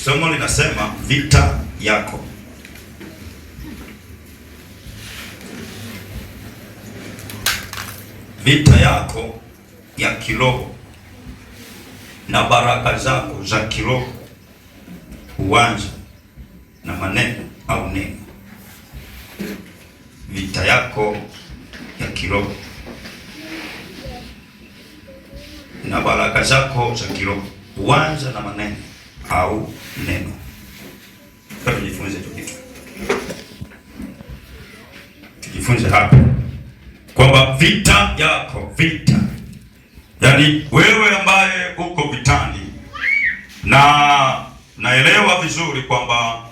Somo linasema vita yako. Vita yako ya kiroho na baraka zako za kiroho huanza na maneno au neno. Vita yako ya kiroho na baraka zako za kiroho huanza na maneno au neno. Tujifunze kitu. Tujifunze hapa kwamba vita yako, vita, yaani wewe ambaye uko vitani, na naelewa vizuri kwamba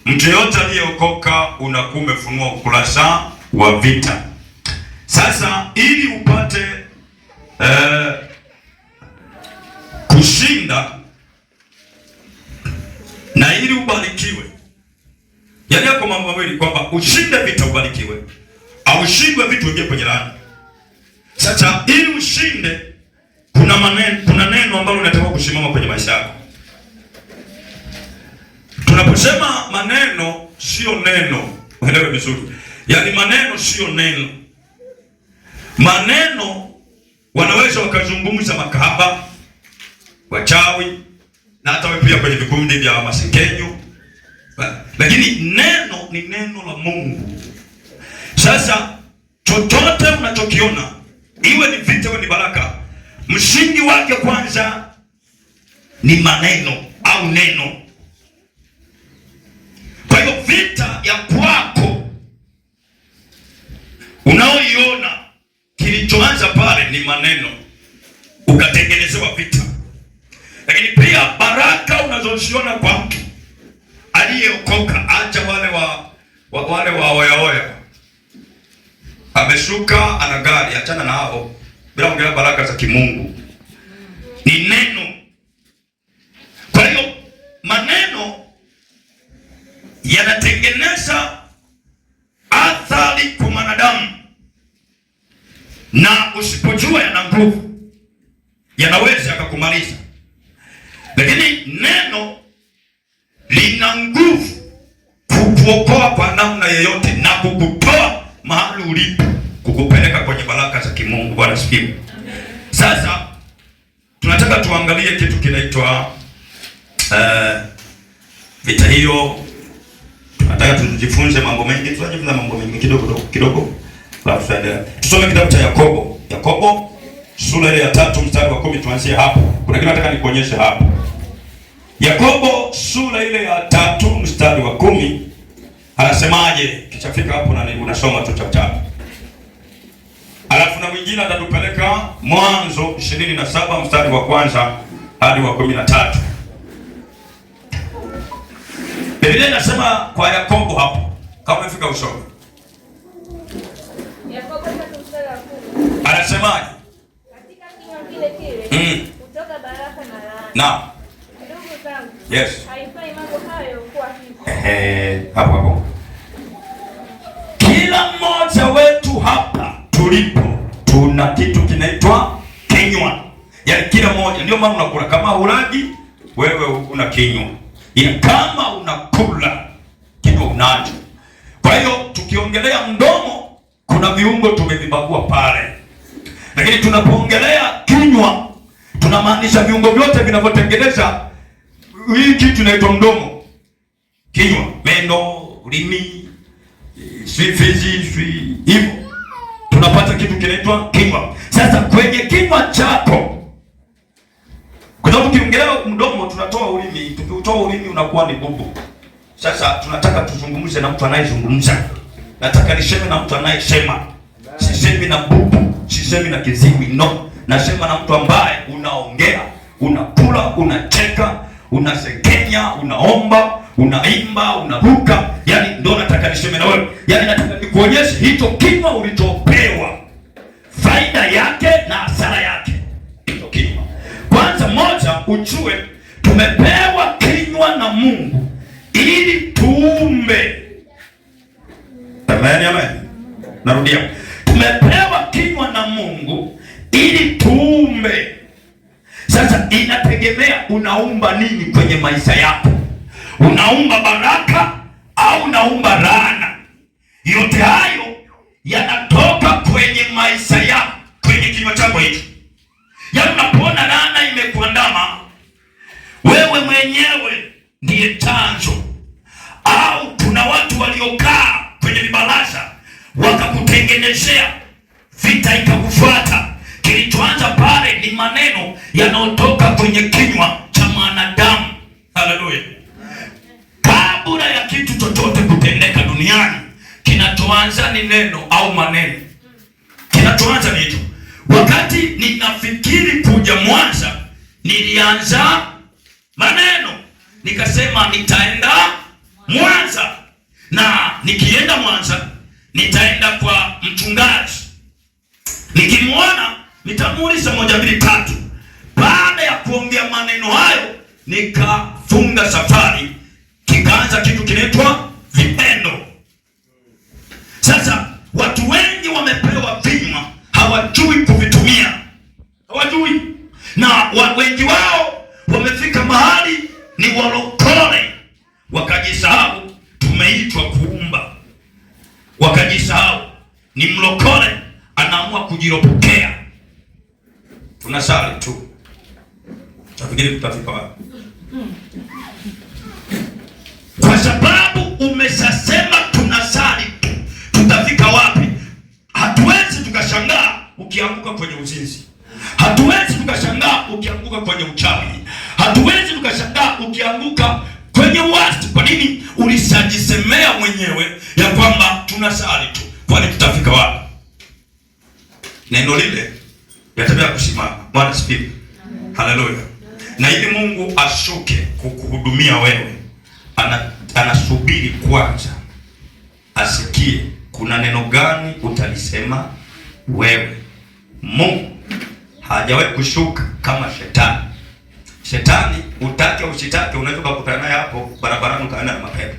mtu yote aliyeokoka unakuwa umefunua ukurasa wa vita. Sasa ili upate kushinda na ili ubarikiwe, yaani yako mambo mawili, kwamba ushinde vita ubarikiwe, au ushindwe vitu ingie kwenye laana. Sasa ili ushinde, kuna neno ambalo linatakiwa kusimama kwenye maisha yako. Tunaposema maneno sio neno, uelewe vizuri. Yaani maneno sio neno. Maneno wanaweza wakazungumza makahaba, wachawi, na hata wewe pia kwenye vikundi vya masengenyo. Lakini neno ni neno la Mungu. Sasa chochote unachokiona, iwe ni vita iwe ni baraka, msingi wake kwanza ni maneno au neno. Kwa hiyo vita ya kwako unaoiona, kilichoanza pale ni maneno, ukatengenezewa vita. Lakini pia baraka unazoziona kwa mtu aliyeokoka, acha wale wa oya ameshuka ana gari, achana na hao, bila kuongelea baraka za kimungu, ni neno. Kwa hiyo maneno yanatengeneza athari kwa mwanadamu, na usipojua yana nguvu, yanaweza yakakumaliza. Lakini neno lina nguvu kukuokoa kwa namna yoyote na kukutoa mahali ulipo, kukupeleka kwenye baraka za kimungu. Bwana asifiwe. Sasa tunataka tuangalie kitu kinaitwa vita hiyo. Tunataka tujifunze mambo mengi, tunajifunza mambo mengi kidogo. Tusome kitabu cha Yakobo. Yakobo sura ile ya 3 mstari wa 10, tuanzie hapo. Kuna kitu nataka nikuonyeshe hapo. Yakobo sura ile ya 3 mstari wa 10 anasemaje? Kichafika hapo na unasoma tu chapter. Alafu na mwingine atatupeleka Mwanzo 27 mstari wa kwanza hadi wa 13. Biblia inasema kwa Yakobo hapo, kama umefika usome. Yakobo 3 mstari wa 10. Anasemaje? Katika kinywa kile kutoka baraka na laana. Ndugu zangu, yes, haifai mambo hayo kuwa hivyo. Hapo. Kila mmoja wetu hapa tulipo tuna kitu kinaitwa kinywa. Yaani kila mmoja, ndio maana unakula. Kama hulaji wewe una kinywa, ila kama unakula kinywa unacho. Kwa hiyo tukiongelea mdomo, kuna viungo tumevibagua pale, lakini tunapoongelea kinywa tunamaanisha viungo vyote vinavyotengeneza hii kitu inaitwa mdomo. Kinywa, meno, ulimi, fizi, hivyo tunapata kitu kinaitwa kinywa. Sasa kwenye kinywa chako, kwa sababu tukiongelea mdomo tunatoa ulimi, tukitoa ulimi unakuwa ni bubu. Sasa tunataka tuzungumze na mtu anayezungumza. Nataka niseme na mtu anayesema. Sisemi na bubu, sisemi na kiziwi, no. Nasema na mtu ambaye unaongea, unakula, unacheka, unasengenya, unaomba, unaimba, unaruka. Yaani ndio nataka niseme na wewe. Yaani nataka nikuonyeshe hicho kinywa ulichopewa, faida yake na hasara yake. Hicho kinywa. Kwanza moja, ujue tumepewa kinywa na Mungu ili tuumbe. Amen. Narudia. Tumepewa kinywa na Mungu ili tuumbe. Sasa inategemea unaumba nini kwenye maisha yako. Unaumba baraka au unaumba laana? Yote hayo yanatoka kwenye maisha yako, kwenye kinywa chako hicho. Yaani unapoona laana imekuandama, wewe mwenyewe ndiye chanzo, au kuna watu waliokaa kwenye vibarasa wakakutengenezea vita ikakufuata. Kilichoanza pale ni maneno yanayotoka kwenye kinywa cha mwanadamu. Haleluya! Kabla ya kitu chochote kutendeka duniani, kinachoanza ni neno au maneno. Kinachoanza ni hicho. Wakati ninafikiri kuja Mwanza, nilianza maneno, nikasema nitaenda Mwanza, na nikienda Mwanza nitaenda kwa mchungaji. Nikimwona nitamuuliza 1 2 3. Baada ya kuongea maneno hayo, nikafunga safari, kikaanza kitu kinaitwa vitendo. Sasa watu wengi wamepewa vinywa, hawajui kuvitumia, hawajui, na wengi wao wamefika mahali ni walokole, wakajisahau tumeitwa kuumba, wakajisahau ni mlokole anaamua kujiropokea. Tunasali tu, tafikiri tutafika wapi? Kwa sababu umeshasema tunasali tu, tutafika wapi? Hatuwezi tukashangaa ukianguka kwenye uzinzi, hatuwezi tukashangaa ukianguka kwenye uchawi, hatuwezi tukashangaa ukianguka kwenye uasi. Kwa nini? Ulishajisemea mwenyewe ya kwamba tunasali tu. Kwani tutafika wapi? Neno lile yatabia kusimama. Bwana sifiwe. Haleluya. Na ili Mungu ashuke kukuhudumia wewe, anasubiri kwanza asikie kuna neno gani utalisema wewe. Mungu hajawahi kushuka kama shetani. Shetani utake usitake, unaweza kukutana naye hapo barabarani ukaenda na mapepo,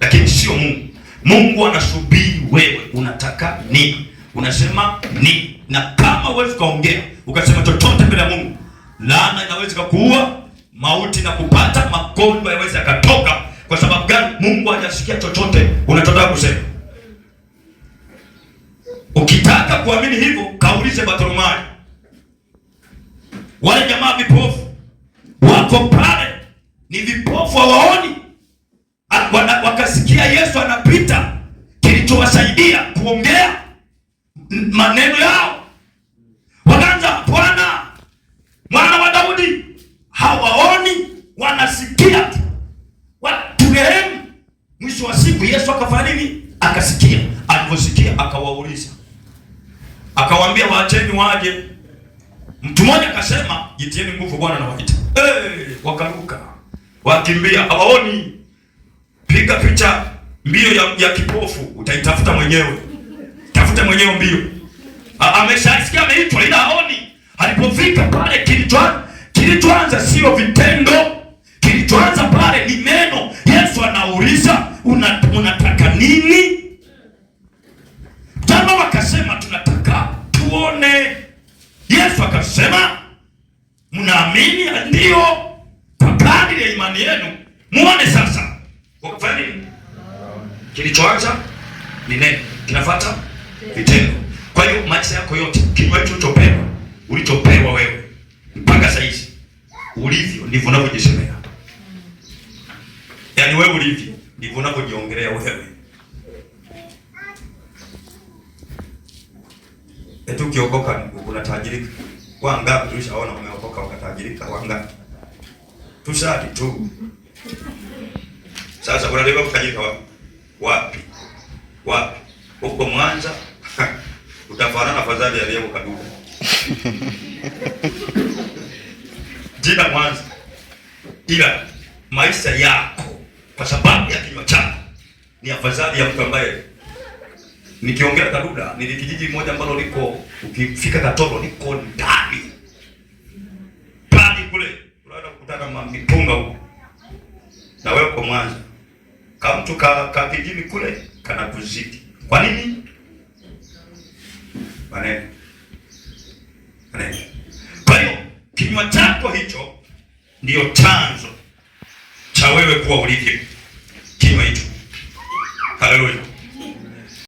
lakini sio Mungu. Mungu anasubiri wewe unataka nini, unasema nini. Na kama wewe ukaongea ukasema chochote mbele ya Mungu, laana inaweza kukuua, mauti na kupata, magonjwa yaweza yakatoka. Kwa sababu gani? Mungu hajasikia chochote unachotaka kusema. Ukitaka kuamini hivyo, kaulize Bartimayo. Wale jamaa vipofu wako pale, ni vipofu, hawaoni, wakasikia Yesu anapita. Kilichowasaidia kuongea maneno yao, wakaanza Bwana, Mwana wa Daudi. Hawaoni, wanasikia tu, turehemu. Mwisho wa siku Yesu akafanya nini? Akasikia. Aliposikia akawauliza, akawaambia waacheni waje. Mtu mmoja akasema jitieni nguvu, Bwana anawaita. Wakaruka wakimbia, hawaoni. Piga picha mbio ya kipofu, utaitafuta mwenyewe. Tafuta mwenyewe mbio. Ameshasikia ameitwa ila haoni. Alipofika pale, kilichoanza sio vitendo. Kilichoanza pale ni neno. Yesu anauliza unataka nini? Jamaa wakasema tunataka tuone. Yesu akasema mnaamini? Ndio, kwa kadri ya imani yenu muone. Sasa wakafanya nini? Kilichoanza ni neno, kinafuata vitendo. Kwa hiyo maisha yako yote, kinywa hicho ulichopewa wewe mpaka sasa hivi ulivyo, ndivyo unavyojisemea. Yaani wewe ulivyo ndivyo unavyojiongelea wewe. Eti ukiokoka unatajirika. Wangapi tulishaona wameokoka wakatajirika? Wangapi? Tusali tu. Sasa unataka kutajirika wapi? Wapi? Huko Mwanza utafanana afadhali aliyepo Kaduka. Jina Mwanza. Ila maisha yako kwa sababu ya kinywa chako ni afadhali ya mtu ambaye, nikiongea Kaduda, ni kijiji moja ambalo liko ukifika Katoro liko ndani. Pale kule unaenda kukutana mipunga huko. Na wewe kwa Mwanza, kama mtu ka kijiji kule kana kuzidi. Kwa nini? Maneno. Kwa hiyo Kinywa chako hicho ndiyo chanzo cha wewe kuwa ulivyo. Kinywa hicho